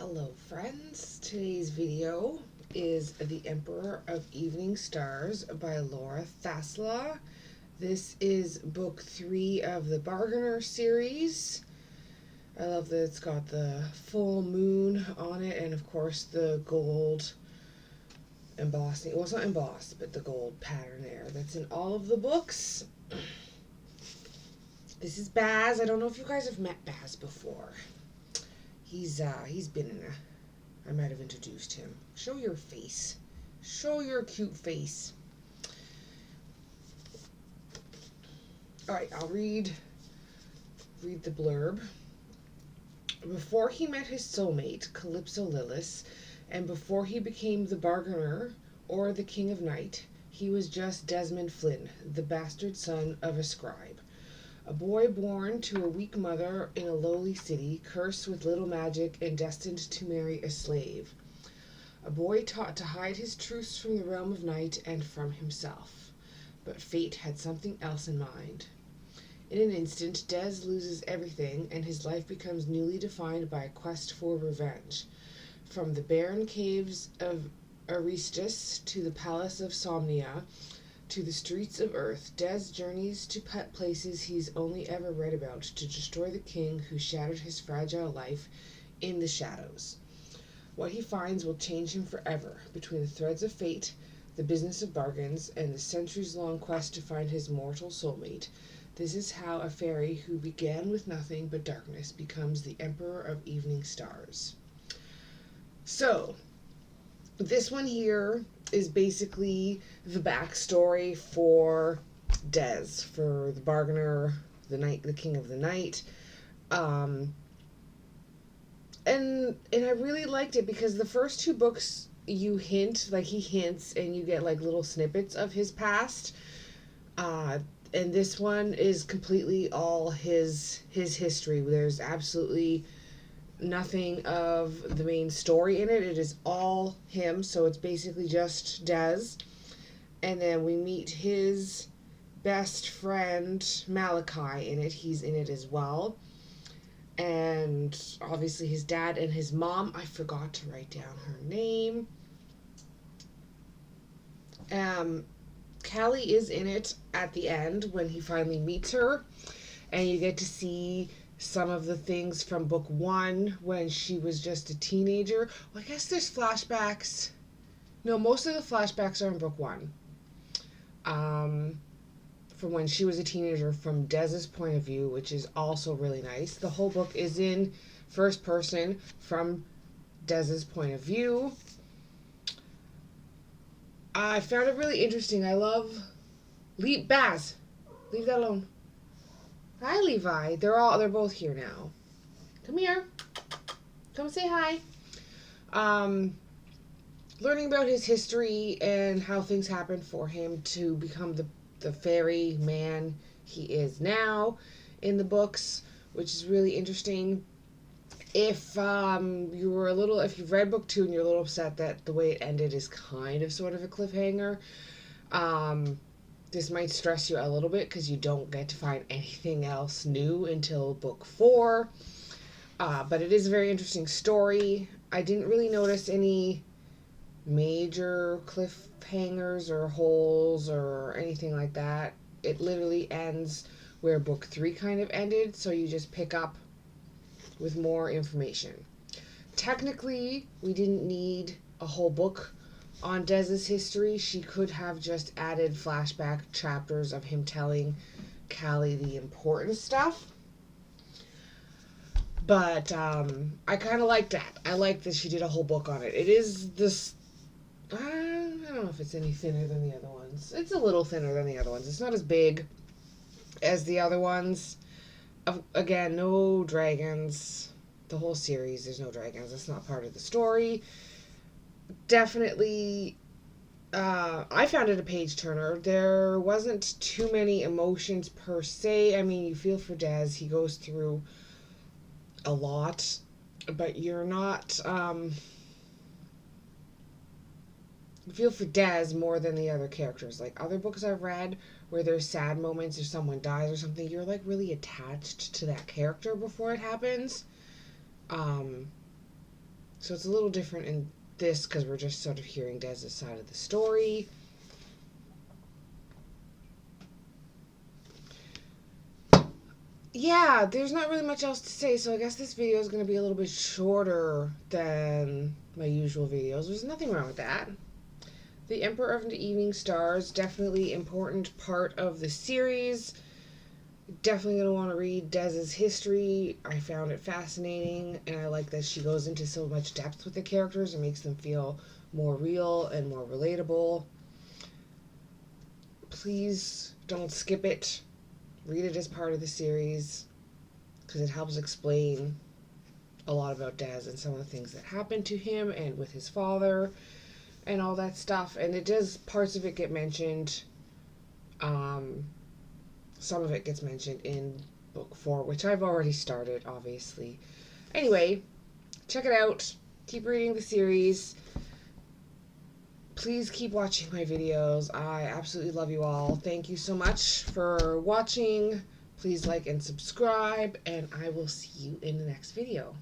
Hello friends, today's video is The Emperor of Evening Stars by Laura Thasla. This is book 3 of the Bargainer series. I love that it's got the full moon on it and of course the gold embossing. Well, it's not embossed, but the gold pattern there. That's in all of the books. This is Baz. I don't know if you guys have met Baz before. He's been in a... I might have introduced him. Show your face. Show your cute face. Alright, I'll read the blurb. Before he met his soulmate, Calypso Lillis, and before he became the Bargainer or the King of Night, he was just Desmond Flynn, the bastard son of a scribe. A boy born to a weak mother in a lowly city, cursed with little magic and destined to marry a slave. A boy taught to hide his truths from the realm of night and from himself. But fate had something else in mind. In an instant, Des loses everything, and his life becomes newly defined by a quest for revenge. From the barren caves of Aristus to the palace of Somnia, to the streets of Earth, Des journeys to places he's only ever read about to destroy the king who shattered his fragile life in the shadows. What he finds will change him forever, between the threads of fate, the business of bargains, and the centuries-long quest to find his mortal soulmate. This is how a fairy who began with nothing but darkness becomes the Emperor of Evening Stars. So, this one here is basically the backstory for Des, for the Bargainer, the King of the Night. And I really liked it because the first two books he hints and you get like little snippets of his past. And this one is completely all his history. There's absolutely nothing of the main story in it. It is all him, so it's basically just Des. And then we meet his best friend Malachi in it. He's in it as well. And obviously his dad and his mom. I forgot to write down her name. Callie is in it at the end when he finally meets her. And you get to see some of the things from book 1 when she was just a teenager. Well, I guess there's flashbacks. No, most of the flashbacks are in book 1. From when she was a teenager from Des's point of view, which is also really nice. The whole book is in first person from Des's point of view. I found it really interesting. I love... Baz! Leave that alone. Hi, Levi. They're both here now. Come here. Come say hi. Learning about his history and how things happened for him to become the fairy man he is now in the books, which is really interesting. If you've read book 2 and you're a little upset that the way it ended is kind of sort of a cliffhanger, this might stress you a little bit because you don't get to find anything else new until book 4. But it is a very interesting story. I didn't really notice any major cliffhangers or holes or anything like that. It literally ends where book 3 kind of ended, so you just pick up with more information. Technically, we didn't need a whole book on Des's history. She could have just added flashback chapters of him telling Callie the important stuff. But I kind of like that. I like that she did a whole book on it. It is this... I don't know if it's any thinner than the other ones. It's a little thinner than the other ones. It's not as big as the other ones. Again, no dragons. The whole series, there's no dragons. That's not part of the story. Definitely, I found it a page turner. There wasn't too many emotions per se. I mean, you feel for Des. He goes through a lot, but you're not... you feel for Des more than the other characters. Like other books I've read where there's sad moments or someone dies or something, you're like really attached to that character before it happens. So it's a little different in this because we're just sort of hearing Dez's side of the story. Yeah, there's not really much else to say, so I guess this video is going to be a little bit shorter than my usual videos. There's nothing wrong with that. The Emperor of the Evening Stars, definitely important part of the series. Definitely going to want to read Dez's history. I found it fascinating, and I like that she goes into so much depth with the characters and makes them feel more real and more relatable. Please don't skip it. Read it as part of the series because it helps explain a lot about Dez and some of the things that happened to him and with his father and all that stuff. And it does, parts of it get mentioned. Some of it gets mentioned in book 4, which I've already started, obviously. Anyway, check it out. Keep reading the series. Please keep watching my videos. I absolutely love you all. Thank you so much for watching. Please like and subscribe, and I will see you in the next video.